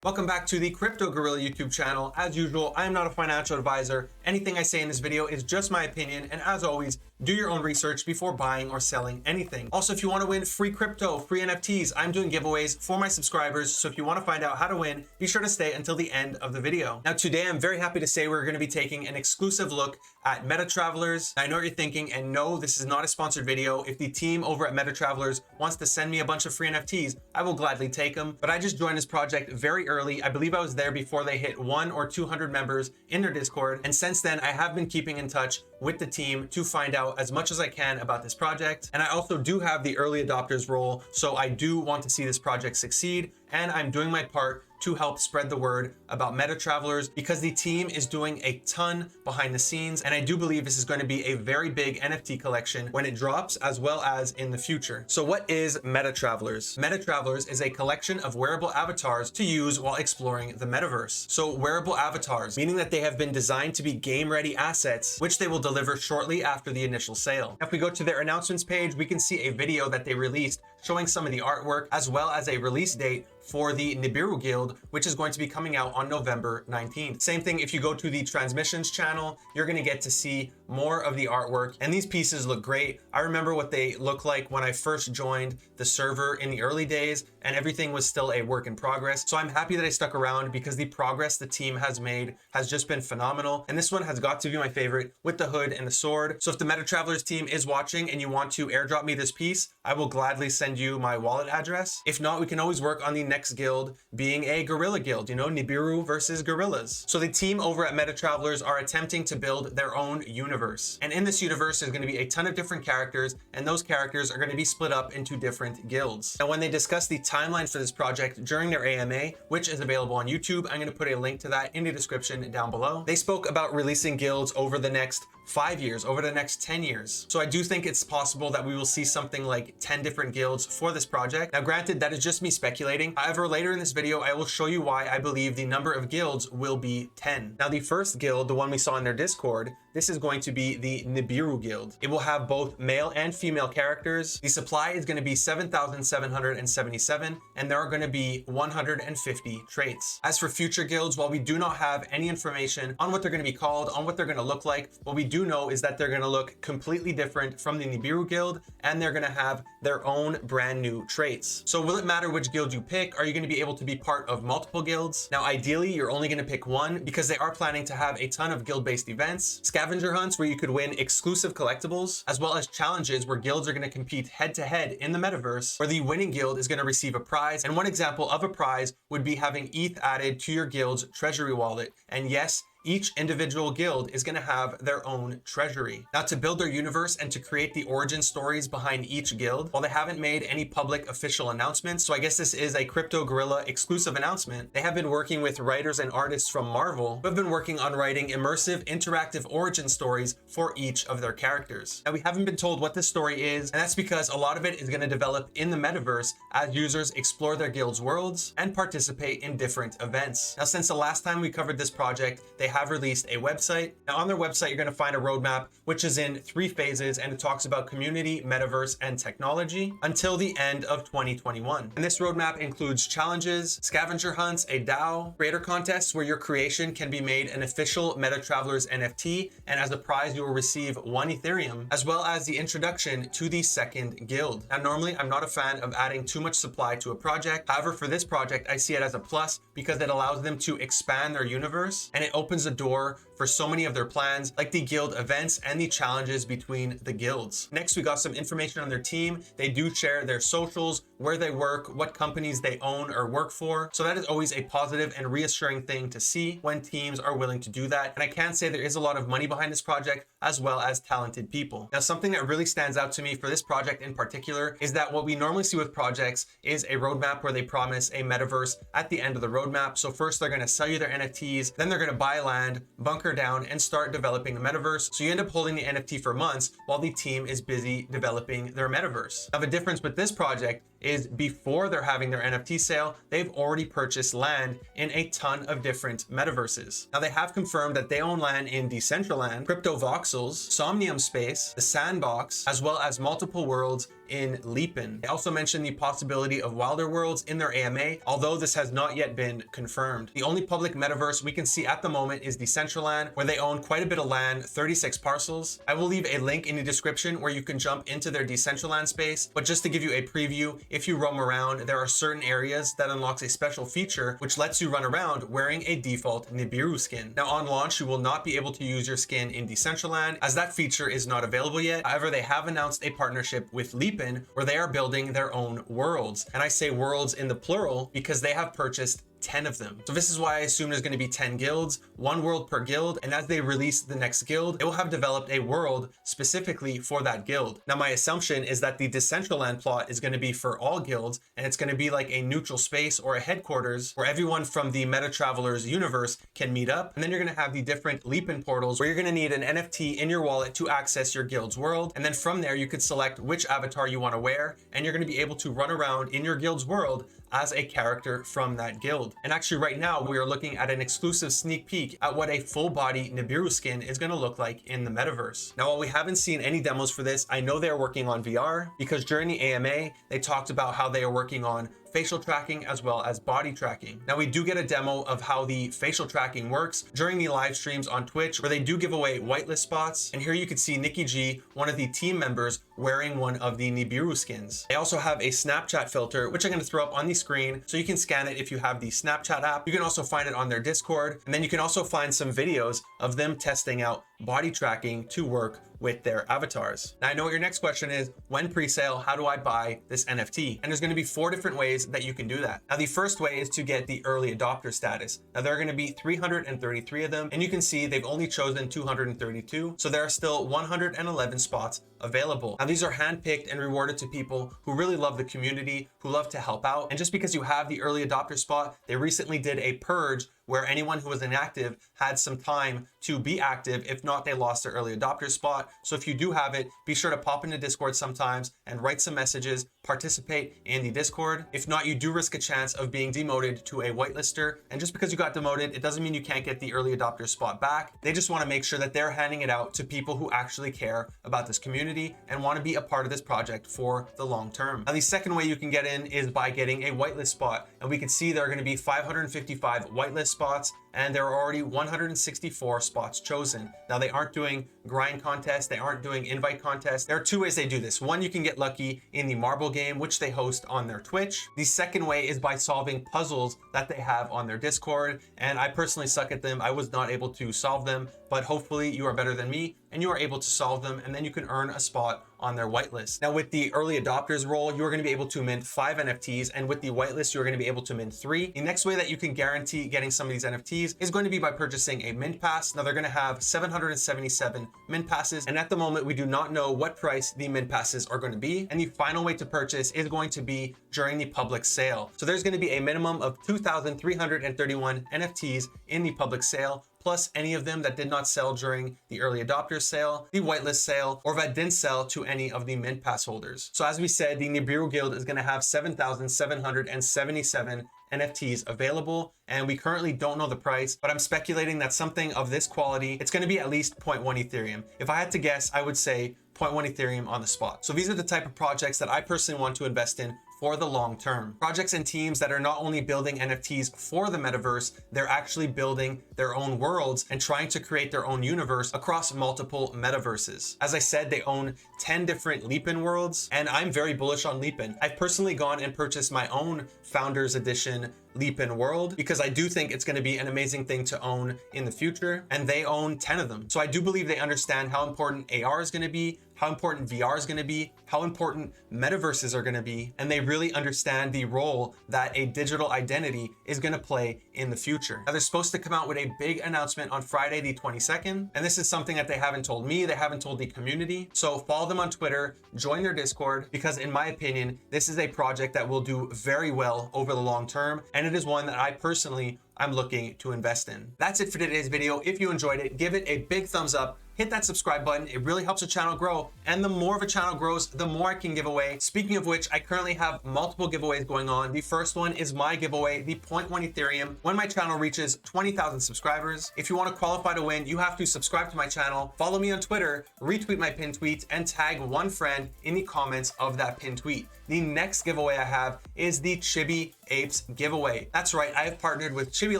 Welcome back to the Crypto Gorilla YouTube channel. As usual, I am not a financial advisor. Anything I say in this video is just my opinion, and as always, do your own research before buying or selling anything. Also, if you want to win free crypto, free NFTs, I'm doing giveaways for my subscribers, so if you want to find out how to win, be sure to stay until the end of the video. Now, today I'm very happy to say we're going to be taking an exclusive look at MetaTravelers. I know what you're thinking, and no, this is not a sponsored video. If the team over at MetaTravelers wants to send me a bunch of free NFTs, I will gladly take them, but I just joined this project very early. I believe I was there before they hit 100 or 200 members in their Discord. And since then, I have been keeping in touch with the team to find out as much as I can about this project. And I also do have the early adopters role. So I do want to see this project succeed. And I'm doing my part to help spread the word about MetaTravelers because the team is doing a ton behind the scenes. And I do believe this is going to be a very big NFT collection when it drops, as well as in the future. So what is MetaTravelers? MetaTravelers is a collection of wearable avatars to use while exploring the metaverse. So wearable avatars, meaning that they have been designed to be game-ready assets, which they will deliver shortly after the initial sale. If we go to their announcements page, we can see a video that they released showing some of the artwork, as well as a release date for the Nibiru Guild, which is going to be coming out on November 19th. Same thing, if you go to the transmissions channel, you're gonna get to see more of the artwork, and these pieces look great. I remember what they look like when I first joined the server in the early days, and everything was still a work in progress. So I'm happy that I stuck around because the progress the team has made has just been phenomenal. And this one has got to be my favorite with the hood and the sword. So if the MetaTravelers team is watching and you want to airdrop me this piece, I will gladly send you my wallet address. If not, we can always work on the next guild being a gorilla guild, you know, Nibiru versus gorillas. So the team over at MetaTravelers are attempting to build their own universe. And in this universe, there's going to be a ton of different characters, and those characters are going to be split up into different guilds. Now, when they discuss the timeline for this project during their AMA, which is available on YouTube, I'm going to put a link to that in the description down below. They spoke about releasing guilds over the next 5 years, over the next 10 years. So I do think it's possible that we will see something like 10 different guilds for this project. Now, granted, that is just me speculating. However, later in this video, I will show you why I believe the number of guilds will be 10. Now, the first guild, the one we saw in their Discord, this is going to be the Nibiru Guild. It will have both male and female characters. The supply is going to be 7,777, and there are going to be 150 traits. As for future guilds, while we do not have any information on what they're going to be called, on what they're going to look like, what we do know is that they're going to look completely different from the Nibiru Guild, and they're going to have their own brand new traits. So will it matter which guild you pick? Are you going to be able to be part of multiple guilds? Now, ideally, you're only going to pick one because they are planning to have a ton of guild-based events, scavenger hunts where you could win exclusive collectibles, as well as challenges where guilds are going to compete head-to-head in the metaverse, where the winning guild is going to receive a prize. And one example of a prize would be having ETH added to your guild's treasury wallet. And yes, each individual guild is going to have their own treasury. Now, to build their universe and to create the origin stories behind each guild, while they haven't made any public official announcements, so I guess this is a Crypto Gorilla exclusive announcement, they have been working with writers and artists from Marvel who have been working on writing immersive, interactive origin stories for each of their characters. Now, we haven't been told what this story is, and that's because a lot of it is going to develop in the metaverse as users explore their guild's worlds and participate in different events. Now, since the last time we covered this project, they have released a website. Now, on their website, you're going to find a roadmap, which is in 3 phases, and it talks about community, metaverse, and technology until the end of 2021. And this roadmap includes challenges, scavenger hunts, a DAO, creator contests where your creation can be made an official MetaTravelers NFT, and as a prize, you will receive 1 Ethereum, as well as the introduction to the second guild. Now, normally, I'm not a fan of adding too much supply to a project. However, for this project, I see it as a plus because it allows them to expand their universe, and it opens the door for so many of their plans, like the guild events and the challenges between the guilds. Next, we got some information on their team. They do share their socials, where they work, what companies they own or work for. So that is always a positive and reassuring thing to see when teams are willing to do that. And I can say there is a lot of money behind this project, as well as talented people. Now, something that really stands out to me for this project in particular is that what we normally see with projects is a roadmap where they promise a metaverse at the end of the roadmap. So first, they're going to sell you their NFTs, then they're going to buy land, bunker down, and start developing the metaverse. So you end up holding the NFT for months while the team is busy developing their metaverse. Now, the difference with this project is before they're having their NFT sale, they've already purchased land in a ton of different metaverses. Now they have confirmed that they own land in Decentraland, Crypto Voxels, Somnium Space, the Sandbox, as well as multiple worlds in Leapin. They also mentioned the possibility of wilder worlds in their AMA, although this has not yet been confirmed. The only public metaverse we can see at the moment is Decentraland, where they own quite a bit of land, 36 parcels. I will leave a link in the description where you can jump into their Decentraland space, but just to give you a preview, if you roam around, there are certain areas that unlocks a special feature which lets you run around wearing a default Nibiru skin. Now on launch, you will not be able to use your skin in Decentraland as that feature is not available yet. However, they have announced a partnership with Leapin where they are building their own worlds. And I say worlds in the plural because they have purchased 10 of them. So this is why I assume there's going to be 10 guilds, one world per guild, and as they release the next guild, they will have developed a world specifically for that guild. Now my assumption is that the Decentraland plot is going to be for all guilds, and it's going to be like a neutral space or a headquarters where everyone from the MetaTravelers universe can meet up, and then you're going to have the different Leapin portals where you're going to need an NFT in your wallet to access your guild's world, and then from there you could select which avatar you want to wear, and you're going to be able to run around in your guild's world as a character from that guild. And actually right now we are looking at an exclusive sneak peek at what a full body Nibiru skin is going to look like in the metaverse. Now while we haven't seen any demos for this, I know they're working on VR because during the AMA they talked about how they are working on facial tracking as well as body tracking. Now we do get a demo of how the facial tracking works during the live streams on Twitch where they do give away whitelist spots. And here you can see Nikki G, one of the team members, wearing one of the Nibiru skins. They also have a Snapchat filter, which I'm going to throw up on the screen so you can scan it if you have the Snapchat app. You can also find it on their Discord. And then you can also find some videos of them testing out body tracking to work with their avatars. Now I know what your next question is, when pre-sale, how do I buy this NFT? And there's going to be 4 different ways that you can do that. Now the first way is to get the early adopter status. Now there are going to be 333 of them, and you can see they've only chosen 232, so there are still 111 spots available. Now these are handpicked and rewarded to people who really love the community, who love to help out. And just because you have the early adopter spot, they recently did a purge where anyone who was inactive had some time to be active. If not, they lost their early adopter spot. So if you do have it, be sure to pop into Discord sometimes and write some messages, participate in the Discord. If not, you do risk a chance of being demoted to a whitelister. And just because you got demoted, it doesn't mean you can't get the early adopter spot back. They just want to make sure that they're handing it out to people who actually care about this community and want to be a part of this project for the long term. Now, the second way you can get in is by getting a whitelist spot. And we can see there are going to be 555 whitelist spots, and there are already 164 spots chosen. Now they aren't doing grind contests, they aren't doing invite contests. There are 2 ways they do this. One, you can get lucky in the marble game, which they host on their Twitch. The second way is by solving puzzles that they have on their Discord, and I personally suck at them. I was not able to solve them, but hopefully you are better than me and you are able to solve them, and then you can earn a spot on their whitelist. Now with the early adopters role, you are going to be able to mint 5 NFTs, and with the whitelist, you're going to be able to mint 3. The next way that you can guarantee getting some of these NFTs is going to be by purchasing a mint pass. Now they're going to have 777 mint passes, and at the moment we do not know what price the mint passes are going to be, and the final way to purchase is going to be during the public sale. So there's going to be a minimum of 2,331 NFTs in the public sale, plus any of them that did not sell during the early adopter sale, the whitelist sale, or that didn't sell to any of the mint pass holders. So as we said, the Nibiru Guild is going to have 7,777 NFTs available, and we currently don't know the price, but I'm speculating that something of this quality, it's going to be at least 0.1 Ethereum. If I had to guess, I would say 0.1 Ethereum on the spot. So these are the type of projects that I personally want to invest in for the long term. Projects and teams that are not only building NFTs for the metaverse, they're actually building their own worlds and trying to create their own universe across multiple metaverses. As I said, they own 10 different Leapin worlds, and I'm very bullish on Leapin. I've personally gone and purchased my own Founders Edition Leapin world because I do think it's going to be an amazing thing to own in the future, and they own 10 of them. So I do believe they understand how important AR is going to be, how important VR is going to be, how important metaverses are going to be, and they really understand the role that a digital identity is going to play in the future. Now they're supposed to come out with a big announcement on Friday the 22nd, and this is something that they haven't told me, they haven't told the community. So follow them on Twitter, join their Discord, because in my opinion, this is a project that will do very well over the long term, and it is one that I personally I'm looking to invest in. That's it for today's video. If you enjoyed it, give it a big thumbs up, hit hit that subscribe button. It really helps the channel grow. And the more of a channel grows, the more I can give away. Speaking of which, I currently have multiple giveaways going on. The first one is my giveaway, the 0.1 Ethereum, when my channel reaches 20,000 subscribers. If you want to qualify to win, you have to subscribe to my channel, follow me on Twitter, retweet my pinned tweet, and tag one friend in the comments of that pinned tweet. The next giveaway I have is the Chibi Apes giveaway. That's right, I have partnered with Chibi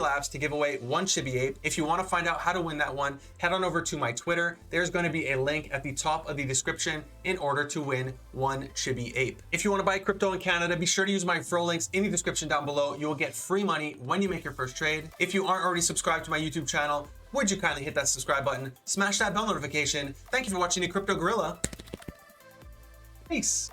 Labs to give away one Chibi Ape. If you want to find out how to win that one, head on over to my Twitter. There's going to be a link at the top of the description in order to win one Chibi Ape. If you want to buy crypto in Canada, be sure to use my referral links in the description down below. You will get free money when you make your first trade. If you aren't already subscribed to my YouTube channel, would you kindly hit that subscribe button, smash that bell notification. Thank you for watching the Crypto Gorilla. Peace.